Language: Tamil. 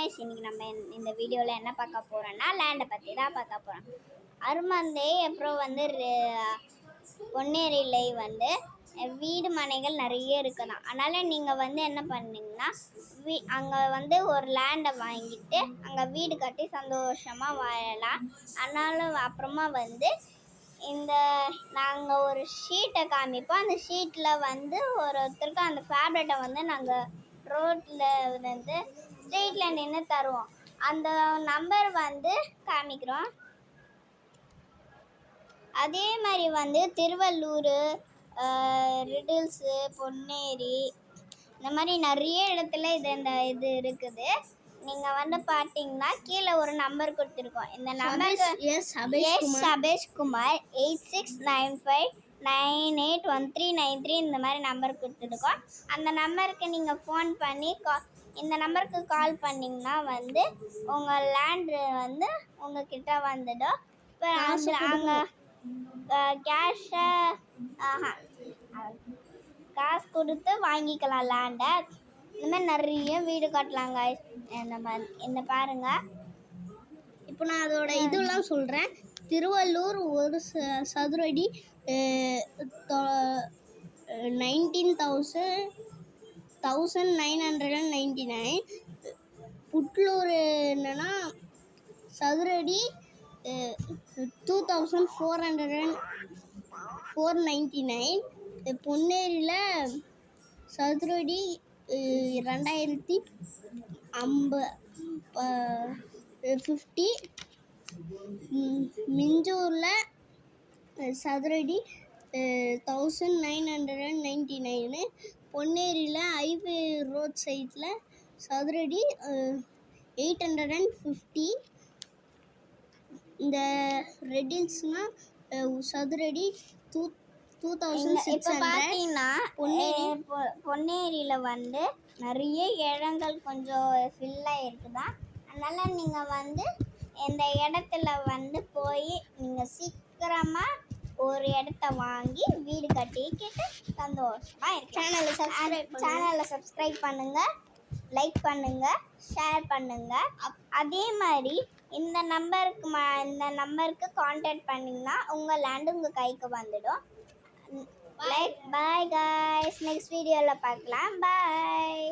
गाइस இன்னைக்கு நம்ம இந்த வீடியோல என்ன பார்க்க போறோம்னா லேண்ட பத்தி தான் பார்க்க போறோம். அருமந்தை அப்புறம் வந்து பொன்னேரியில வந்து வீடு மனைகள் நிறைய இருக்குதான். அதனால நீங்க வந்து என்ன பண்ணீங்கன்னா அங்க வந்து ஒரு லேண்டை வாங்கிட்டு அங்க வீடு கட்டி சந்தோஷமா வாழலாம். அதனால அப்புறமா வந்து இந்த நாங்கள் ஒரு ஷீட்டை காமிப்போம். அந்த ஷீட்டில் வந்து ஒருத்தருக்கு அந்த ஃபேவரட்டை வந்து நாங்கள் ரோட்டில் வந்து ஸ்ட்ரீட்டில் நின்று தருவோம். அந்த நம்பர் வந்து காமிக்கிறோம். அதே மாதிரி வந்து திருவள்ளூர், ரிடில்ஸு, பொன்னேரி இந்த மாதிரி நிறைய இடத்துல இது இருக்குது. நீங்கள் வந்து பார்த்தீங்கன்னா கீழே ஒரு நம்பர் கொடுத்துருக்கோம். இந்த நம்பருக்கு சபேஷ்குமார் 8695981393 இந்த மாதிரி நம்பர் கொடுத்துருக்கோம். அந்த நம்பருக்கு நீங்கள் ஃபோன் பண்ணி இந்த நம்பருக்கு கால் பண்ணிங்கன்னா வந்து உங்கள் லேண்டு வந்து உங்ககிட்ட வந்துடும். இப்போ அங்கே காசு கொடுத்து வாங்கிக்கலாம் லேண்டை. இந்த மாதிரி நிறைய வீடு கட்டலாங்க. இந்த பாருங்க, இப்போ நான் அதோட இதெல்லாம் சொல்கிறேன். திருவள்ளூர் ஒரு சதுரடி 19,999. புட்லூர் என்னன்னா சதுரடி 2,499. பொன்னேரியில் சதுரடி 2,050. மிஞ்சூரில் சதுரடி 1,999. பொன்னேரியில் ஹைவே ரோட் சைடில் சதுரடி 850. இந்த ரெடில்ஸ்னால் சதுரடி 2,600. பொன்னேரியில் வந்து நிறைய இடங்கள் கொஞ்சம் ஃபில்லாக இருக்குதான். அதனால் நீங்கள் வந்து இந்த இடத்துல வந்து போய் நீங்கள் சீக்கிரமாக ஒரு இடத்த வாங்கி வீடு கட்டிக்கிட்டு சந்தோஷமாக இருக்கு. சேனலை சப்ஸ்கிரைப் பண்ணுங்கள், லைக் பண்ணுங்கள், ஷேர் பண்ணுங்கள். அதே மாதிரி இந்த நம்பருக்கு கான்டாக்ட் பண்ணிங்கன்னா உங்கள் லேண்டு உங்கள் கைக்கு வந்துடும். பாய் காய்ஸ், நெக்ஸ்ட் வீடியோவில் பார்க்கலாம். பாய்.